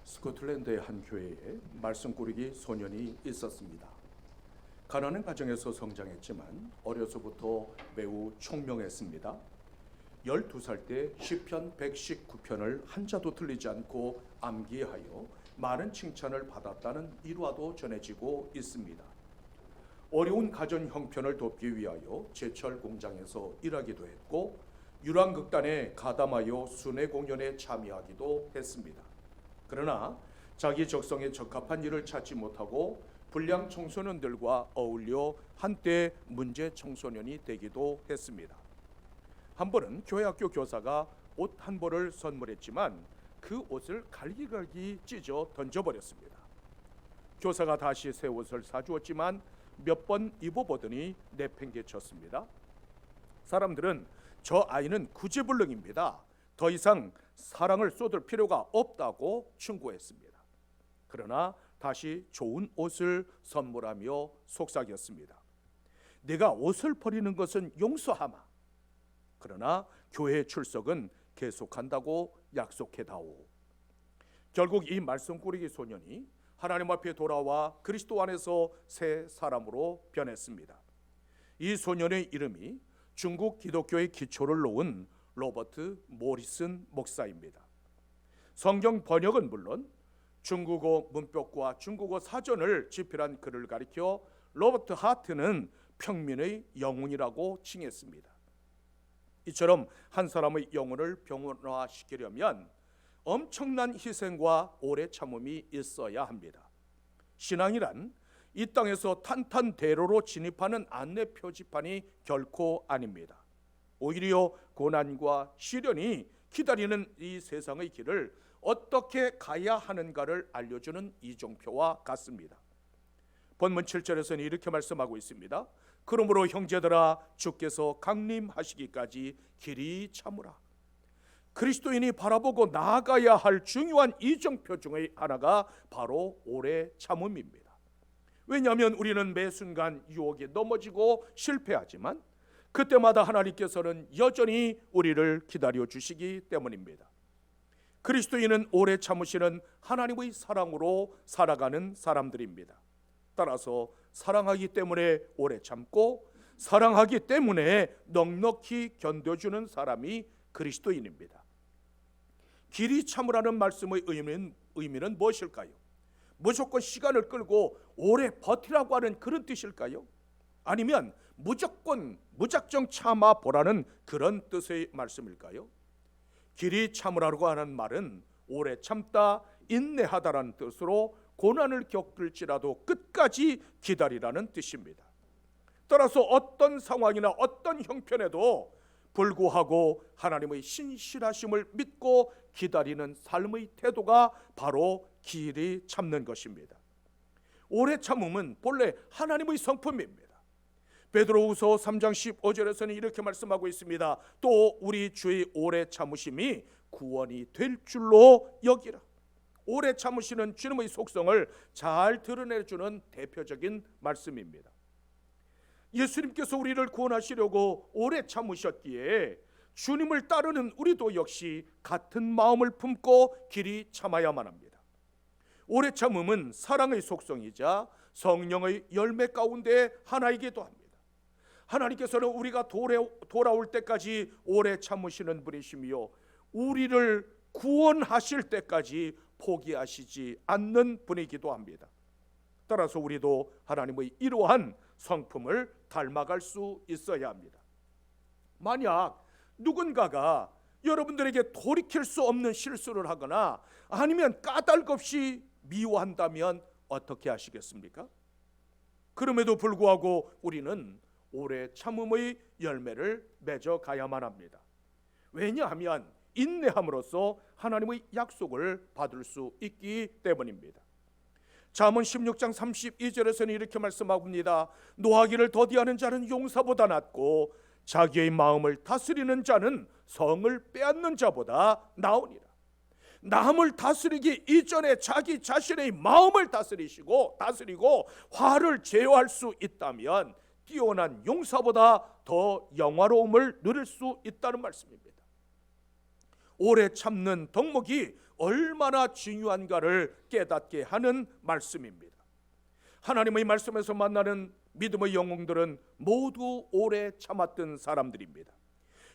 스코틀랜드의 한 교회에 말씀 꾸리기 소년이 있었습니다. 가난한 가정에서 성장했지만 어려서부터 매우 총명했습니다. 12살 때 시편 119편을 한자도 틀리지 않고 암기하여 많은 칭찬을 받았다는 일화도 전해지고 있습니다. 어려운 가정 형편을 돕기 위하여 제철 공장에서 일하기도 했고 유랑극단에 가담하여 순회 공연에 참여하기도 했습니다. 그러나 자기 적성에 적합한 일을 찾지 못하고 불량 청소년들과 어울려 한때 문제 청소년이 되기도 했습니다. 한 번은 교회 학교 교사가 옷 한 벌을 선물했지만 그 옷을 갈기갈기 찢어 던져버렸습니다. 교사가 다시 새 옷을 사주었지만 몇 번 입어보더니 내팽개쳤습니다. 사람들은 저 아이는 구제불능입니다. 더 이상 사랑을 쏟을 필요가 없다고 충고했습니다. 그러나 다시 좋은 옷을 선물하며 속삭였습니다. 내가 옷을 버리는 것은 용서하마. 그러나 교회 출석은 계속한다고 약속해다오. 결국 이 말씀 꾸리기 소년이 하나님 앞에 돌아와 그리스도 안에서 새 사람으로 변했습니다. 이 소년의 이름이 중국 기독교의 기초를 놓은 로버트 모리슨 목사입니다. 성경 번역은 물론 중국어 문법과 중국어 사전을 집필한 그를 가리켜 로버트 하트는 평민의 영혼이라고 칭했습니다. 이처럼 한 사람의 영혼을 병원화시키려면 엄청난 희생과 오래 참음이 있어야 합니다. 신앙이란 이 땅에서 탄탄대로로 진입하는 안내 표지판이 결코 아닙니다. 오히려 고난과 시련이 기다리는 이 세상의 길을 어떻게 가야 하는가를 알려주는 이정표와 같습니다. 본문 7절에서는 이렇게 말씀하고 있습니다. 그러므로 형제들아 주께서 강림하시기까지 길이 참으라. 그리스도인이 바라보고 나아가야 할 중요한 이정표 중의 하나가 바로 오래 참음입니다. 왜냐하면 우리는 매 순간 유혹에 넘어지고 실패하지만 그때마다 하나님께서는 여전히 우리를 기다려 주시기 때문입니다. 그리스도인은 오래 참으시는 하나님의 사랑으로 살아가는 사람들입니다. 따라서 사랑하기 때문에 오래 참고 사랑하기 때문에 넉넉히 견뎌주는 사람이 그리스도인입니다. 길이 참으라는 말씀의 의미는 무엇일까요? 무조건 시간을 끌고 오래 버티라고 하는 그런 뜻일까요? 아니면 무작정 참아보라는 그런 뜻의 말씀일까요? 길이 참으라고 하는 말은 오래 참다, 인내하다라는 뜻으로 고난을 겪을지라도 끝까지 기다리라는 뜻입니다. 따라서 어떤 상황이나 어떤 형편에도 불구하고 하나님의 신실하심을 믿고 기다리는 삶의 태도가 바로 길이 참는 것입니다. 오래 참음은 본래 하나님의 성품입니다. 베드로후서 3장 15절에서는 이렇게 말씀하고 있습니다. 또 우리 주의 오래 참으심이 구원이 될 줄로 여기라. 오래 참으시는 주님의 속성을 잘 드러내주는 대표적인 말씀입니다. 예수님께서 우리를 구원하시려고 오래 참으셨기에 주님을 따르는 우리도 역시 같은 마음을 품고 길이 참아야만 합니다. 오래 참음은 사랑의 속성이자 성령의 열매 가운데 하나이기도 합니다. 하나님께서는 우리가 돌아올 때까지 오래 참으시는 분이시며 우리를 구원하실 때까지 포기하시지 않는 분이기도 합니다. 따라서 우리도 하나님의 이러한 성품을 닮아갈 수 있어야 합니다. 만약 누군가가 여러분들에게 돌이킬 수 없는 실수를 하거나 아니면 까닭없이 미워한다면 어떻게 하시겠습니까? 그럼에도 불구하고 우리는 오래 참음의 열매를 맺어가야만 합니다. 왜냐하면 인내함으로써 하나님의 약속을 받을 수 있기 때문입니다. 잠언 16장 32절에서는 이렇게 말씀합니다. 노하기를 더디하는 자는 용사보다 낫고 자기의 마음을 다스리는 자는 성을 빼앗는 자보다 나으니라. 남을 다스리기 이전에 자기 자신의 마음을 다스리고 화를 제어할 수 있다면 뛰어난 용사보다 더 영화로움을 누릴 수 있다는 말씀입니다. 오래 참는 덕목이 얼마나 중요한가를 깨닫게 하는 말씀입니다. 하나님의 말씀에서 만나는 믿음의 영웅들은 모두 오래 참았던 사람들입니다.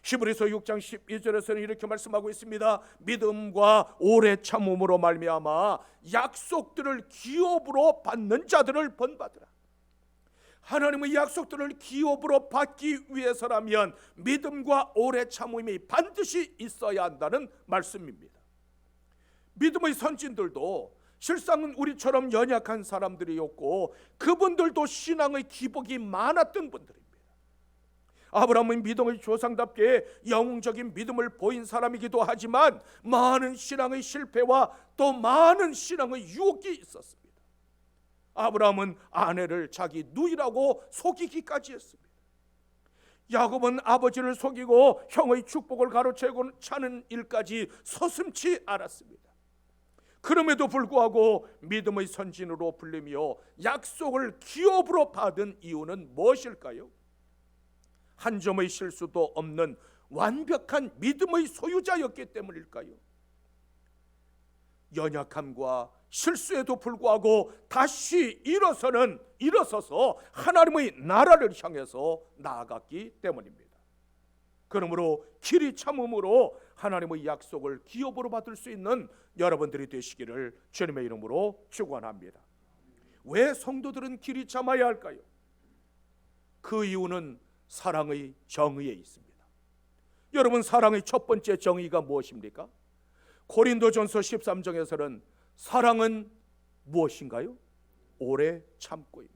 히브리서 6장 12절에서는 이렇게 말씀하고 있습니다. 믿음과 오래 참음으로 말미암아 약속들을 기업으로 받는 자들을 본받으라. 하나님의 약속들을 기업으로 받기 위해서라면 믿음과 오래 참음이 반드시 있어야 한다는 말씀입니다. 믿음의 선진들도 실상은 우리처럼 연약한 사람들이었고 그분들도 신앙의 기복이 많았던 분들입니다. 아브라함은 믿음의 조상답게 영웅적인 믿음을 보인 사람이기도 하지만 많은 신앙의 실패와 또 많은 신앙의 유혹이 있었습니다. 아브라함은 아내를 자기 누이라고 속이기까지 했습니다. 야곱은 아버지를 속이고 형의 축복을 가로채고 차는 일까지 서슴지 않았습니다. 그럼에도 불구하고 믿음의 선진으로 불리며 약속을 기업으로 받은 이유는 무엇일까요? 한 점의 실수도 없는 완벽한 믿음의 소유자였기 때문일까요? 연약함과 실수에도 불구하고 다시 일어서서 하나님의 나라를 향해서 나아갔기 때문입니다. 그러므로 길이 참음으로 하나님의 약속을 기업으로 받을 수 있는 여러분들이 되시기를 주님의 이름으로 축원합니다. 왜 성도들은 길이 참아야 할까요? 그 이유는 사랑의 정의에 있습니다. 여러분, 사랑의 첫 번째 정의가 무엇입니까? 고린도전서 13장에서는 사랑은 무엇인가요? 오래 참고입니다.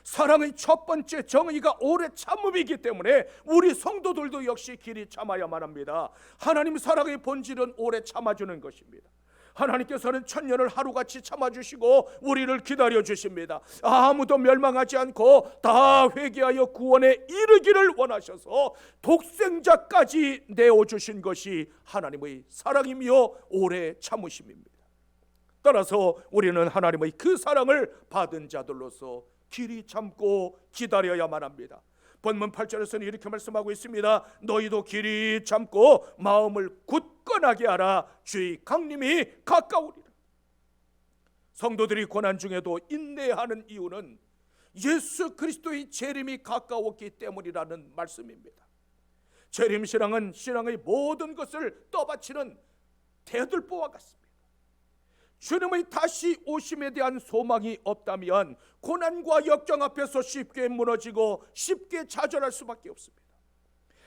사랑의 첫 번째 정의가 오래 참음이기 때문에 우리 성도들도 역시 길이 참아야만 합니다. 하나님 사랑의 본질은 오래 참아주는 것입니다. 하나님께서는 천년을 하루같이 참아주시고 우리를 기다려주십니다. 아무도 멸망하지 않고 다 회개하여 구원에 이르기를 원하셔서 독생자까지 내어주신 것이 하나님의 사랑이며 오래 참으심입니다. 따라서 우리는 하나님의 그 사랑을 받은 자들로서 길이 참고 기다려야만 합니다. 본문 8절에서는 이렇게 말씀하고 있습니다. 너희도 길이 참고 마음을 굳건하게 하라. 주의 강림이 가까우리라. 성도들이 고난 중에도 인내하는 이유는 예수 그리스도의 재림이 가까웠기 때문이라는 말씀입니다. 재림 신앙은 신앙의 모든 것을 떠받치는 대들보와 같습니다. 주님의 다시 오심에 대한 소망이 없다면 고난과 역경 앞에서 쉽게 무너지고 쉽게 좌절할 수밖에 없습니다.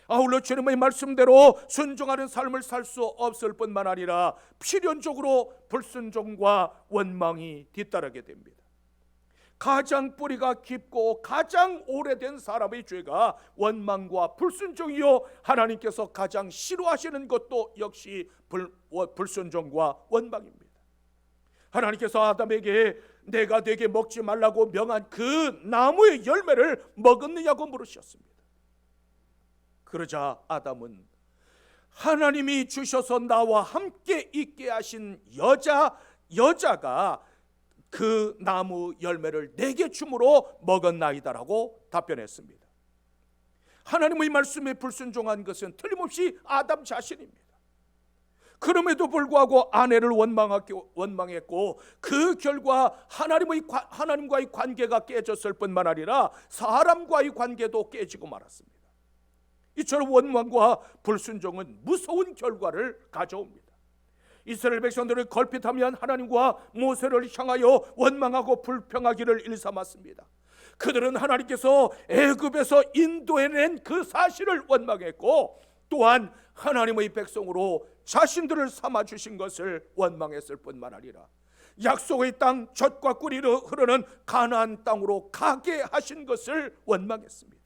아울러 주님의 말씀대로 순종하는 삶을 살 수 없을 뿐만 아니라 필연적으로 불순종과 원망이 뒤따르게 됩니다. 가장 뿌리가 깊고 가장 오래된 사람의 죄가 원망과 불순종이요, 하나님께서 가장 싫어하시는 것도 역시 불순종과 원망입니다. 하나님께서 아담에게 내가 네게 먹지 말라고 명한 그 나무의 열매를 먹었느냐고 물으셨습니다. 그러자 아담은 하나님이 주셔서 나와 함께 있게 하신 여자가 그 나무 열매를 내게 주므로 먹었나이다라고 답변했습니다. 하나님의 말씀에 불순종한 것은 틀림없이 아담 자신입니다. 그럼에도 불구하고 아내를 원망했고 그 결과 하나님과의 관계가 깨졌을 뿐만 아니라 사람과의 관계도 깨지고 말았습니다. 이처럼 원망과 불순종은 무서운 결과를 가져옵니다. 이스라엘 백성들을 걸핏하면 하나님과 모세를 향하여 원망하고 불평하기를 일삼았습니다. 그들은 하나님께서 애굽에서 인도해낸 그 사실을 원망했고 또한 하나님의 백성으로 자신들을 삼아주신 것을 원망했을 뿐만 아니라 약속의 땅 젖과 꿀이 흐르는 가나안 땅으로 가게 하신 것을 원망했습니다.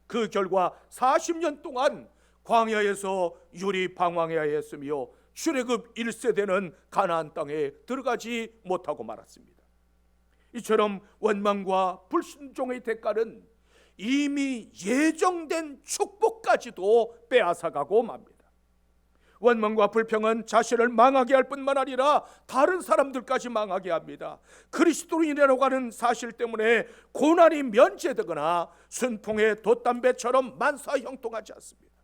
그 결과 40년 동안 광야에서 유리방황해야 했으며 출애굽 1세대는 가나안 땅에 들어가지 못하고 말았습니다. 이처럼 원망과 불순종의 대가는 이미 예정된 축복까지도 빼앗아가고 맙니다. 원망과 불평은 자신을 망하게 할 뿐만 아니라 다른 사람들까지 망하게 합니다. 그리스도인이라고 하는 사실 때문에 고난이 면제되거나 순풍의 돛담배처럼 만사형통하지 않습니다.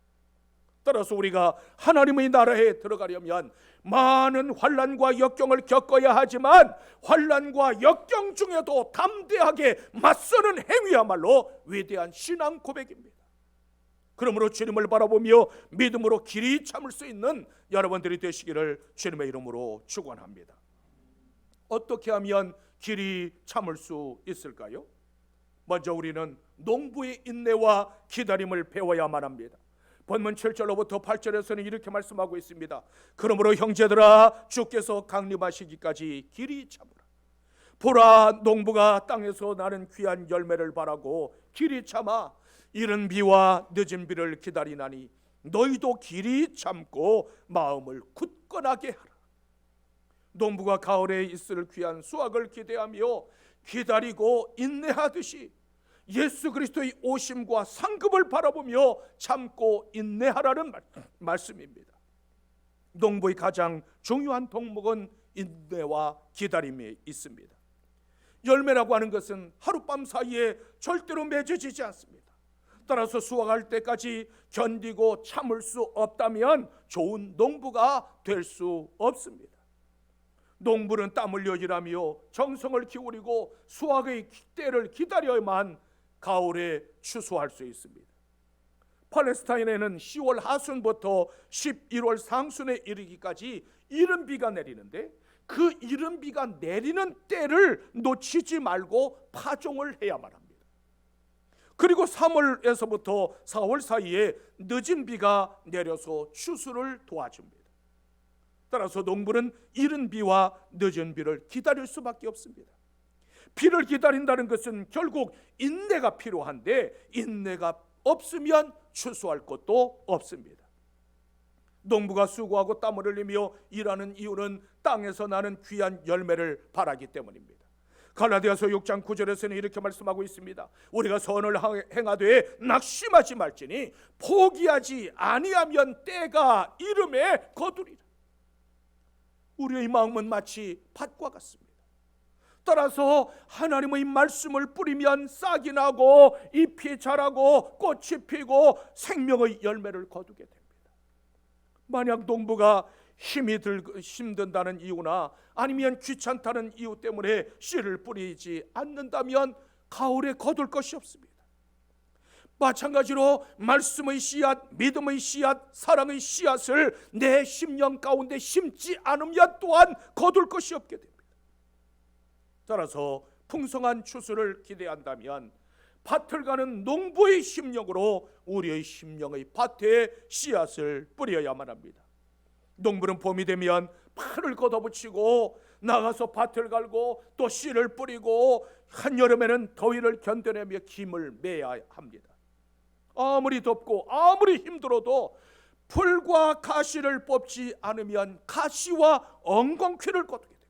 따라서 우리가 하나님의 나라에 들어가려면 많은 환난과 역경을 겪어야 하지만 환난과 역경 중에도 담대하게 맞서는 행위야말로 위대한 신앙 고백입니다. 그러므로 주님을 바라보며 믿음으로 길이 참을 수 있는 여러분들이 되시기를 주님의 이름으로 축원합니다. 어떻게 하면 길이 참을 수 있을까요? 먼저 우리는 농부의 인내와 기다림을 배워야만 합니다. 본문 7절로부터 8절에서는 이렇게 말씀하고 있습니다. 그러므로 형제들아, 주께서 강림하시기까지 길이 참으라. 보라, 농부가 땅에서 나는 귀한 열매를 바라고 길이 참아 이른 비와 늦은 비를 기다리나니 너희도 길이 참고 마음을 굳건하게 하라. 농부가 가을에 있을 귀한 수확을 기대하며 기다리고 인내하듯이 예수 그리스도의 오심과 상급을 바라보며 참고 인내하라는 말씀입니다. 농부의 가장 중요한 덕목은 인내와 기다림에 있습니다. 열매라고 하는 것은 하룻밤 사이에 절대로 맺어지지 않습니다. 따라서 수확할 때까지 견디고 참을 수 없다면 좋은 농부가 될 수 없습니다. 농부는 땀 흘려 일하며 정성을 기울이고 수확의 때를 기다려야만 가을에 추수할 수 있습니다. 팔레스타인에는 10월 하순부터 11월 상순에 이르기까지 이른 비가 내리는데 그 이른 비가 내리는 때를 놓치지 말고 파종을 해야만 합니다. 그리고 3월에서부터 4월 사이에 늦은 비가 내려서 추수를 도와줍니다. 따라서 농부는 이른 비와 늦은 비를 기다릴 수밖에 없습니다. 비를 기다린다는 것은 결국 인내가 필요한데 인내가 없으면 추수할 것도 없습니다. 농부가 수고하고 땀을 흘리며 일하는 이유는 땅에서 나는 귀한 열매를 바라기 때문입니다. 갈라디아서 6장 9절에서는 이렇게 말씀하고 있습니다. 우리가 선을 행하되 낙심하지 말지니 포기하지 아니하면 때가 이름에 거두리라. 우리의 마음은 마치 밭과 같습니다. 따라서 하나님의 말씀을 뿌리면 싹이 나고 잎이 자라고 꽃이 피고 생명의 열매를 거두게 됩니다. 만약 농부가 힘든다는 이유나 아니면 귀찮다는 이유 때문에 씨를 뿌리지 않는다면 가을에 거둘 것이 없습니다. 마찬가지로 말씀의 씨앗, 믿음의 씨앗, 사랑의 씨앗을 내 심령 가운데 심지 않으면 또한 거둘 것이 없게 됩니다. 따라서 풍성한 추수를 기대한다면 밭을 가는 농부의 심령으로 우리의 심령의 밭에 씨앗을 뿌려야만 합니다. 농부는 봄이 되면 팔을 걷어붙이고 나가서 밭을 갈고 또 씨를 뿌리고 한여름에는 더위를 견뎌내며 김을 매야 합니다. 아무리 덥고 아무리 힘들어도 풀과 가시를 뽑지 않으면 가시와 엉겅퀴를 거두게 됩니다.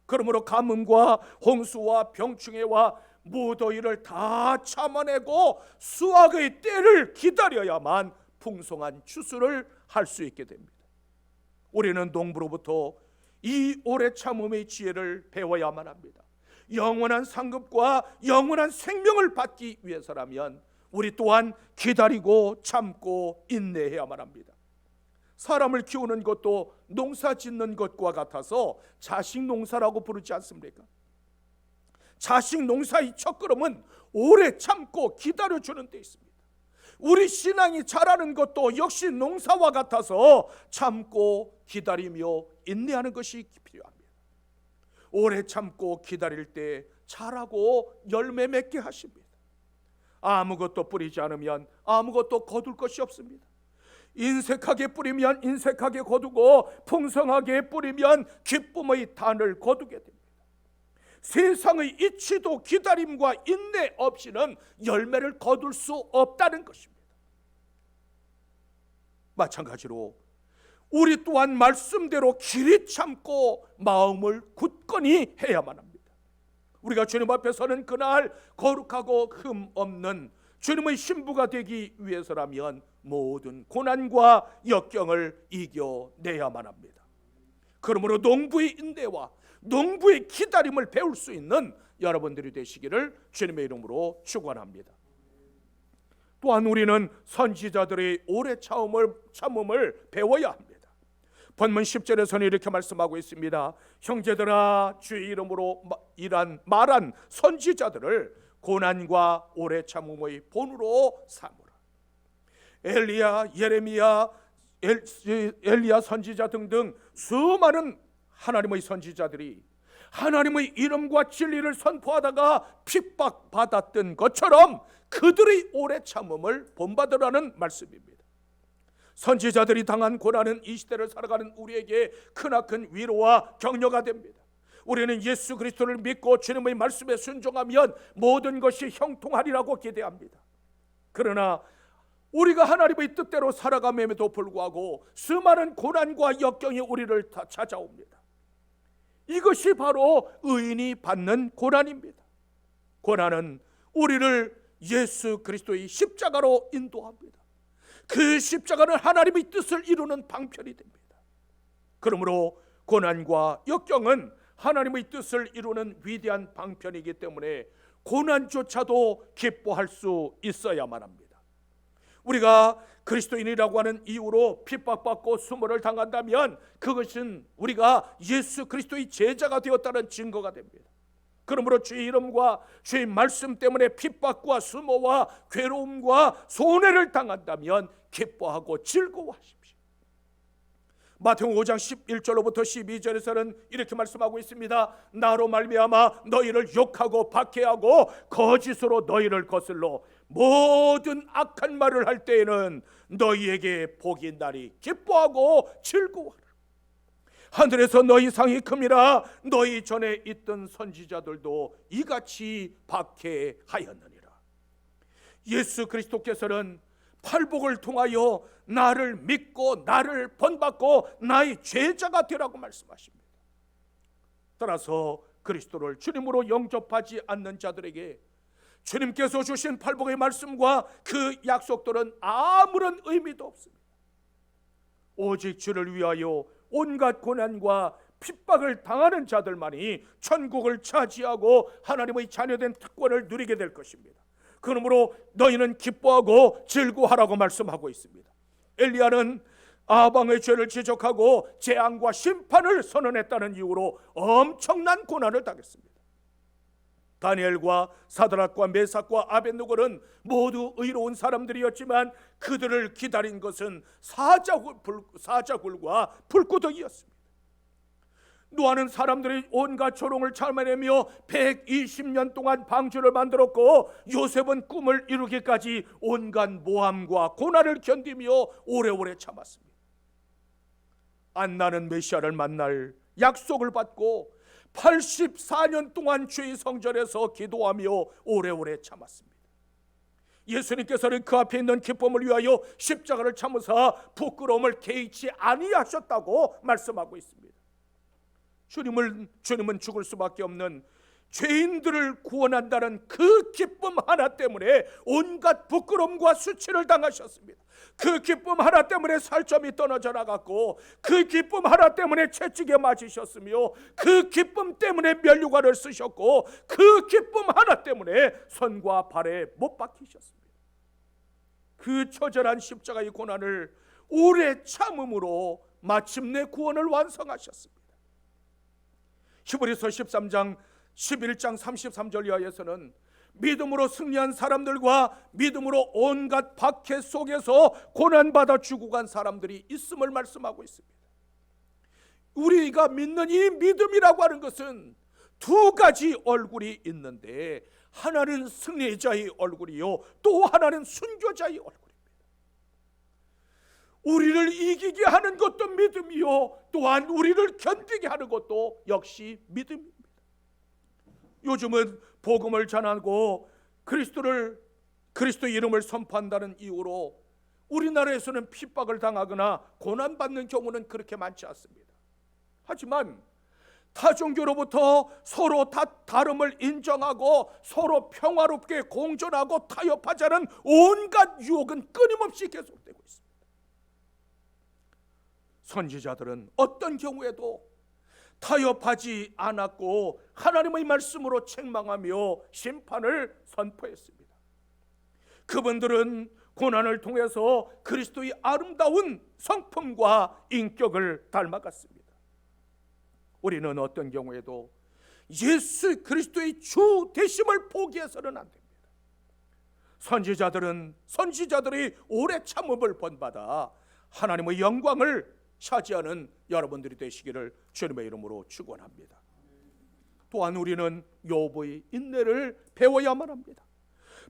그러므로 가뭄과 홍수와 병충해와 무더위를 다 참아내고 수확의 때를 기다려야만 풍성한 추수를 할 수 있게 됩니다. 우리는 농부로부터 이 오래 참음의 지혜를 배워야만 합니다. 영원한 상급과 영원한 생명을 받기 위해서라면 우리 또한 기다리고 참고 인내해야만 합니다. 사람을 키우는 것도 농사 짓는 것과 같아서 자식 농사라고 부르지 않습니까? 자식 농사의 첫걸음은 오래 참고 기다려주는 데 있습니다. 우리 신앙이 자라는 것도 역시 농사와 같아서 참고 기다리며 인내하는 것이 필요합니다. 오래 참고 기다릴 때 자라고 열매 맺게 하십니다. 아무것도 뿌리지 않으면 아무것도 거둘 것이 없습니다. 인색하게 뿌리면 인색하게 거두고 풍성하게 뿌리면 기쁨의 단을 거두게 됩니다. 세상의 이치도 기다림과 인내 없이는 열매를 거둘 수 없다는 것입니다. 마찬가지로 우리 또한 말씀대로 길이 참고 마음을 굳건히 해야만 합니다. 우리가 주님 앞에 서는 그날 거룩하고 흠 없는 주님의 신부가 되기 위해서라면 모든 고난과 역경을 이겨내야만 합니다. 그러므로 농부의 인내와 농부의 기다림을 배울 수 있는 여러분들이 되시기를 주님의 이름으로 축원합니다. 또한 우리는 선지자들의 오래 참음을 배워야 합니다. 본문 10절에서는 이렇게 말씀하고 있습니다. 형제들아, 주의 이름으로 말한 선지자들을 고난과 오래 참음의 본으로 삼으라. 엘리야, 예레미야, 엘리야 선지자 등등 수많은 하나님의 선지자들이 하나님의 이름과 진리를 선포하다가 핍박받았던 것처럼 그들의 오래 참음을 본받으라는 말씀입니다. 선지자들이 당한 고난은 이 시대를 살아가는 우리에게 크나큰 위로와 격려가 됩니다. 우리는 예수 그리스도를 믿고 주님의 말씀에 순종하면 모든 것이 형통하리라고 기대합니다. 그러나 우리가 하나님의 뜻대로 살아감에도 불구하고 수많은 고난과 역경이 우리를 찾아옵니다. 이것이 바로 의인이 받는 고난입니다. 고난은 우리를 예수 그리스도의 십자가로 인도합니다. 그 십자가는 하나님의 뜻을 이루는 방편이 됩니다. 그러므로 고난과 역경은 하나님의 뜻을 이루는 위대한 방편이기 때문에 고난조차도 기뻐할 수 있어야만 합니다. 우리가 그리스도인이라고 하는 이유로 핍박받고 수모를 당한다면 그것은 우리가 예수 그리스도의 제자가 되었다는 증거가 됩니다. 그러므로 주의 이름과 주의 말씀 때문에 핍박과 수모와 괴로움과 손해를 당한다면 기뻐하고 즐거워하십시오. 마태복음 5장 11절로부터 12절에서는 이렇게 말씀하고 있습니다. 나로 말미암아 너희를 욕하고 박해하고 거짓으로 너희를 거슬러 모든 악한 말을 할 때에는 너희에게 복이 있나니 기뻐하고 즐거워하라. 하늘에서 너희 상이 큼이라. 너희 전에 있던 선지자들도 이같이 박해하였느니라. 예수 그리스도께서는 팔복을 통하여 나를 믿고 나를 본받고 나의 제자가 되라고 말씀하십니다. 따라서 그리스도를 주님으로 영접하지 않는 자들에게 주님께서 주신 팔복의 말씀과 그 약속들은 아무런 의미도 없습니다. 오직 주를 위하여 온갖 고난과 핍박을 당하는 자들만이 천국을 차지하고 하나님의 자녀된 특권을 누리게 될 것입니다. 그러므로 너희는 기뻐하고 즐거워하라고 말씀하고 있습니다. 엘리야는 아방의 죄를 지적하고 재앙과 심판을 선언했다는 이유로 엄청난 고난을 당했습니다. 다니엘과 사드락과 메삭과 아벳느고는 모두 의로운 사람들이었지만 그들을 기다린 것은 사자굴과 불구덩이였습니다. 노아는 사람들이 온갖 조롱을 참아내며 120년 동안 방주를 만들었고 요셉은 꿈을 이루기까지 온갖 모함과 고난을 견디며 오래오래 참았습니다. 안나는 메시아를 만날 약속을 받고 84년 동안 주의 성전에서 기도하며 오래오래 참았습니다. 예수님께서는 그 앞에 있는 기쁨을 위하여 십자가를 참으사 부끄러움을 개의치 아니하셨다고 말씀하고 있습니다. 주님은 죽을 수밖에 없는 죄인들을 구원한다는 그 기쁨 하나 때문에 온갖 부끄러움과 수치를 당하셨습니다. 그 기쁨 하나 때문에 살점이 떨어져 나갔고 그 기쁨 하나 때문에 채찍에 맞으셨으며 그 기쁨 때문에 면류관을 쓰셨고 그 기쁨 하나 때문에 손과 발에 못 박히셨습니다. 그 처절한 십자가의 고난을 오래 참음으로 마침내 구원을 완성하셨습니다. 히브리서 13장 11장 33절 이하에서는 믿음으로 승리한 사람들과 믿음으로 온갖 박해 속에서 고난받아 죽어간 사람들이 있음을 말씀하고 있습니다. 우리가 믿는 이 믿음이라고 하는 것은 두 가지 얼굴이 있는데 하나는 승리자의 얼굴이요 또 하나는 순교자의 얼굴입니다. 우리를 이기게 하는 것도 믿음이요 또한 우리를 견디게 하는 것도 역시 믿음입니다. 요즘은 복음을 전하고 그리스도 이름을 선포한다는 이유로 우리나라에서는 핍박을 당하거나 고난받는 경우는 그렇게 많지 않습니다. 하지만 타종교로부터 서로 다름을 인정하고 서로 평화롭게 공존하고 타협하자는 온갖 유혹은 끊임없이 계속되고 있습니다. 선지자들은 어떤 경우에도 타협하지 않았고 하나님의 말씀으로 책망하며 심판을 선포했습니다. 그분들은 고난을 통해서 그리스도의 아름다운 성품과 인격을 닮아갔습니다. 우리는 어떤 경우에도 예수 그리스도의 주 되심을 포기해서는 안 됩니다. 선지자들이 오래 참음을 본받아 하나님의 영광을 차지하는 여러분들이 되시기를 주님의 이름으로 축원합니다. 또한 우리는 욥의 인내를 배워야만 합니다.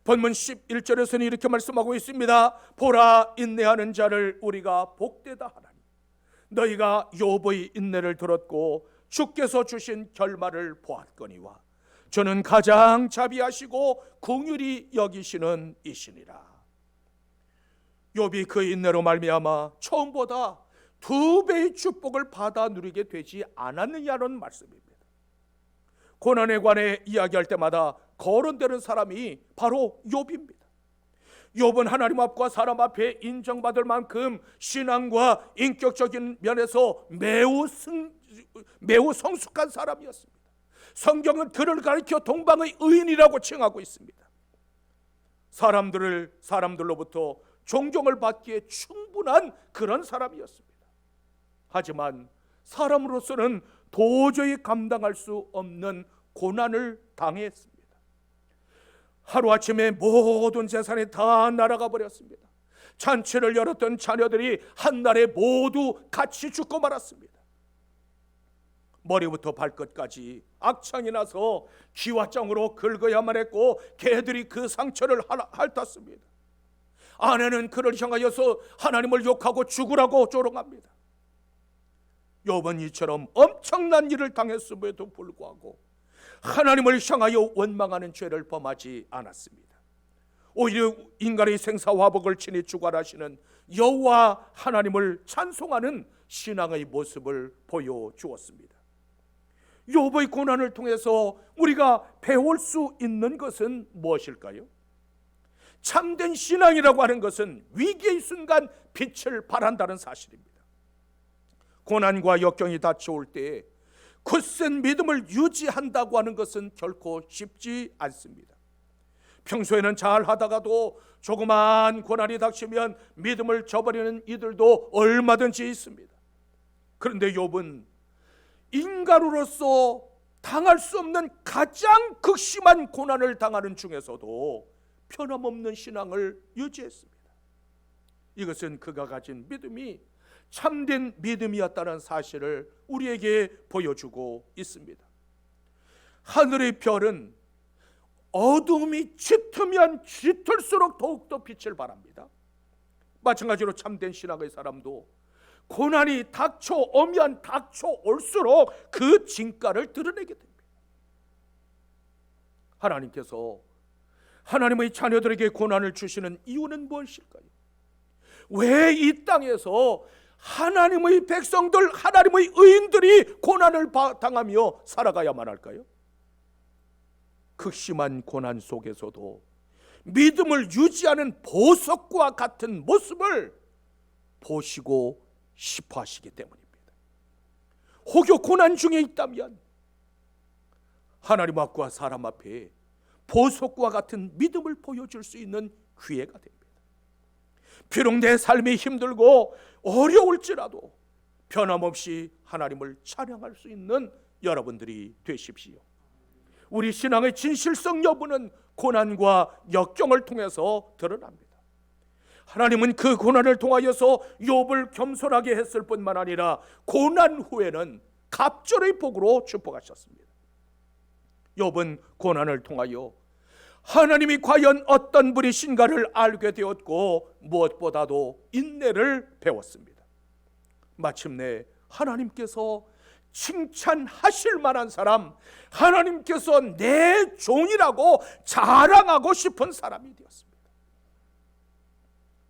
본문 11절에서는 이렇게 말씀하고 있습니다. 보라, 인내하는 자를 우리가 복되다 하나니 너희가 욥의 인내를 들었고 주께서 주신 결말을 보았거니와 저는 가장 자비하시고 긍휼히 여기시는 이시니라. 욥이 그 인내로 말미암아 처음보다 2배의 축복을 받아 누리게 되지 않았느냐는 말씀입니다. 고난에 관해 이야기할 때마다 거론되는 사람이 바로 욥입니다. 욥은 하나님 앞과 사람 앞에 인정받을 만큼 신앙과 인격적인 면에서 매우 성숙한 사람이었습니다. 성경은 그를 가리켜 동방의 의인이라고 칭하고 있습니다. 사람들로부터 존경을 받기에 충분한 그런 사람이었습니다. 하지만 사람으로서는 도저히 감당할 수 없는 고난을 당했습니다. 하루아침에 모든 재산이 다 날아가 버렸습니다. 잔치를 열었던 자녀들이 한날에 모두 같이 죽고 말았습니다. 머리부터 발끝까지 악창이 나서 기와장으로 긁어야만 했고 개들이 그 상처를 핥았습니다. 아내는 그를 향하여서 하나님을 욕하고 죽으라고 조롱합니다. 욥은 이처럼 엄청난 일을 당했음에도 불구하고 하나님을 향하여 원망하는 죄를 범하지 않았습니다. 오히려 인간의 생사화복을 친히 주관하시는 여호와 하나님을 찬송하는 신앙의 모습을 보여주었습니다. 욥의 고난을 통해서 우리가 배울 수 있는 것은 무엇일까요? 참된 신앙이라고 하는 것은 위기의 순간 빛을 발한다는 사실입니다. 고난과 역경이 닥쳐올 때에 굳센 믿음을 유지한다고 하는 것은 결코 쉽지 않습니다. 평소에는 잘 하다가도 조그만 고난이 닥치면 믿음을 저버리는 이들도 얼마든지 있습니다. 그런데 욥은 인간으로서 당할 수 없는 가장 극심한 고난을 당하는 중에서도 변함없는 신앙을 유지했습니다. 이것은 그가 가진 믿음이 참된 믿음이었다는 사실을 우리에게 보여주고 있습니다. 하늘의 별은 어둠이 짙으면 짙을수록 더욱더 빛을 발합니다. 마찬가지로 참된 신앙의 사람도 고난이 닥쳐오면 닥쳐올수록 그 진가를 드러내게 됩니다. 하나님께서 하나님의 자녀들에게 고난을 주시는 이유는 무엇일까요? 왜 이 땅에서 하나님의 백성들, 하나님의 의인들이 고난을 당하며 살아가야만 할까요? 극심한 고난 속에서도 믿음을 유지하는 보석과 같은 모습을 보시고 싶어 하시기 때문입니다. 혹여 고난 중에 있다면 하나님 앞과 사람 앞에 보석과 같은 믿음을 보여줄 수 있는 기회가 됩니다. 비록 내 삶이 힘들고 어려울지라도 변함없이 하나님을 찬양할 수 있는 여러분들이 되십시오. 우리 신앙의 진실성 여부는 고난과 역경을 통해서 드러납니다. 하나님은 그 고난을 통하여서 욥을 겸손하게 했을 뿐만 아니라 고난 후에는 갑절의 복으로 축복하셨습니다. 욥은 고난을 통하여 하나님이 과연 어떤 분이신가를 알게 되었고 무엇보다도 인내를 배웠습니다. 마침내 하나님께서 칭찬하실 만한 사람, 하나님께서 내 종이라고 자랑하고 싶은 사람이 되었습니다.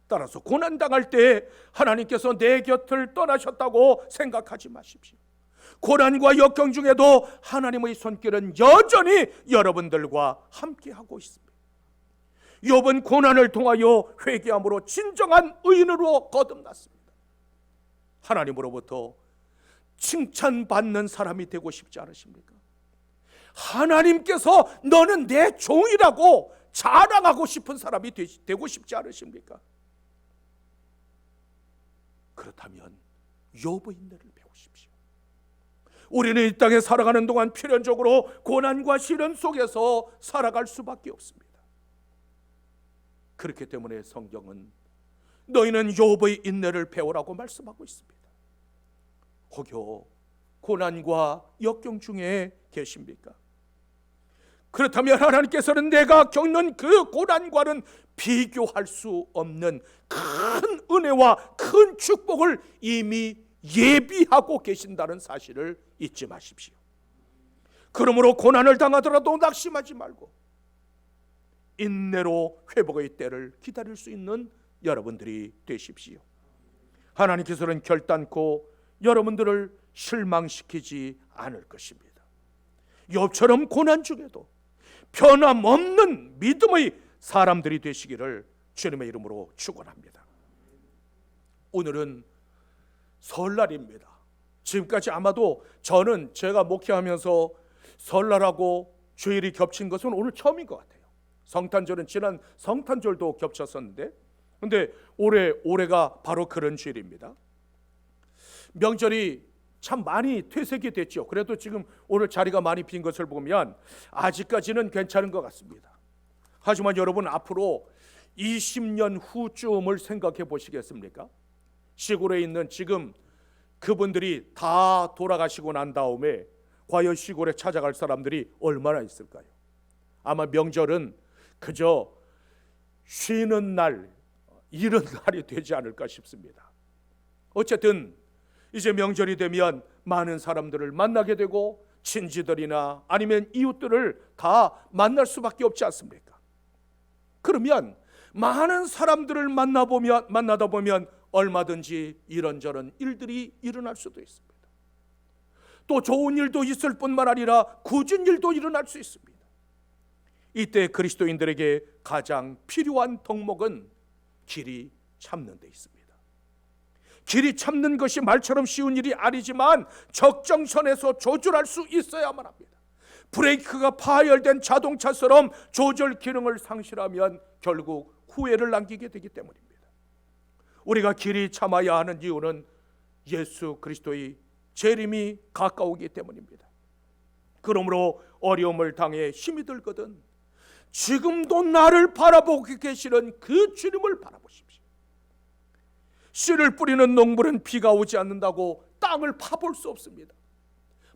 따라서 고난당할 때 하나님께서 내 곁을 떠나셨다고 생각하지 마십시오. 고난과 역경 중에도 하나님의 손길은 여전히 여러분들과 함께하고 있습니다. 욥은 고난을 통하여 회개함으로 진정한 의인으로 거듭났습니다. 하나님으로부터 칭찬받는 사람이 되고 싶지 않으십니까? 하나님께서 너는 내 종이라고 자랑하고 싶은 사람이 되고 싶지 않으십니까? 그렇다면 욥의 인내를 배우십시오. 우리는 이 땅에 살아가는 동안 필연적으로 고난과 시련 속에서 살아갈 수밖에 없습니다. 그렇기 때문에 성경은 너희는 욥의 인내를 배우라고 말씀하고 있습니다. 혹여 고난과 역경 중에 계십니까? 그렇다면 하나님께서는 내가 겪는 그 고난과는 비교할 수 없는 큰 은혜와 큰 축복을 이미 예비하고 계신다는 사실을 잊지 마십시오. 그러므로 고난을 당하더라도 낙심하지 말고 인내로 회복의 때를 기다릴 수 있는 여러분들이 되십시오. 하나님께서는 결단코 여러분들을 실망시키지 않을 것입니다. 욥처럼 고난 중에도 변함없는 믿음의 사람들이 되시기를 주님의 이름으로 축원합니다. 오늘은 설날입니다. 지금까지 아마도 저는 제가 목회하면서 설날하고 주일이 겹친 것은 오늘 처음인 것 같아요. 성탄절은 지난 성탄절도 겹쳤었는데, 근데 올해가 바로 그런 주일입니다. 명절이 참 많이 퇴색이 됐죠. 그래도 지금 오늘 자리가 많이 빈 것을 보면 아직까지는 괜찮은 것 같습니다. 하지만 여러분, 앞으로 20년 후쯤을 생각해 보시겠습니까? 시골에 있는 지금 그분들이 다 돌아가시고 난 다음에 과연 시골에 찾아갈 사람들이 얼마나 있을까요? 아마 명절은 그저 쉬는 날, 이런 날이 되지 않을까 싶습니다. 어쨌든 이제 명절이 되면 많은 사람들을 만나게 되고 친지들이나 아니면 이웃들을 다 만날 수밖에 없지 않습니까? 그러면 많은 사람들을 만나다 보면 얼마든지 이런저런 일들이 일어날 수도 있습니다. 또 좋은 일도 있을 뿐만 아니라 굳은 일도 일어날 수 있습니다. 이때 그리스도인들에게 가장 필요한 덕목은 길이 참는 데 있습니다. 길이 참는 것이 말처럼 쉬운 일이 아니지만 적정선에서 조절할 수 있어야만 합니다. 브레이크가 파열된 자동차처럼 조절 기능을 상실하면 결국 후회를 남기게 되기 때문입니다. 우리가 길이 참아야 하는 이유는 예수 그리스도의 재림이 가까우기 때문입니다. 그러므로 어려움을 당해 힘이 들거든 지금도 나를 바라보고 계시는 그 주님을 바라보십시오. 씨를 뿌리는 농부는 비가 오지 않는다고 땅을 파볼 수 없습니다.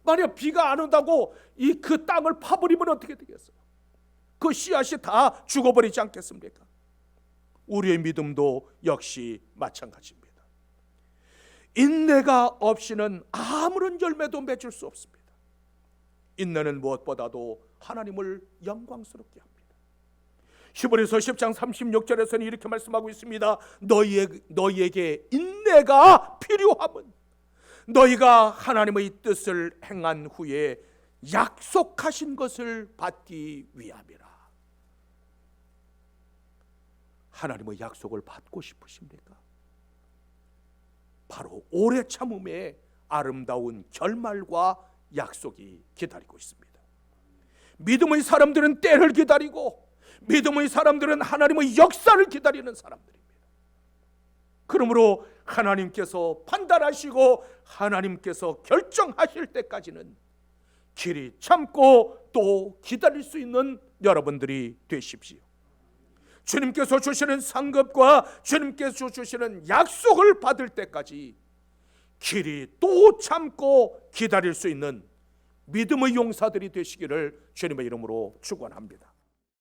만약 비가 안 온다고 그 땅을 파버리면 어떻게 되겠어요? 그 씨앗이 다 죽어버리지 않겠습니까? 우리의 믿음도 역시 마찬가지입니다. 인내가 없이는 아무런 열매도 맺을 수 없습니다. 인내는 무엇보다도 하나님을 영광스럽게 합니다. 히브리서 10장 36절에서는 이렇게 말씀하고 있습니다. 너희에게 인내가 필요함은 너희가 하나님의 뜻을 행한 후에 약속하신 것을 받기 위함이라. 하나님의 약속을 받고 싶으십니까? 바로 오래 참음의 아름다운 결말과 약속이 기다리고 있습니다. 믿음의 사람들은 때를 기다리고 믿음의 사람들은 하나님의 역사를 기다리는 사람들입니다. 그러므로 하나님께서 판단하시고 하나님께서 결정하실 때까지는 길이 참고 또 기다릴 수 있는 여러분들이 되십시오. 주님께서 주시는 상급과 주님께서 주시는 약속을 받을 때까지 길이 또 참고 기다릴 수 있는 믿음의 용사들이 되시기를 주님의 이름으로 축원합니다.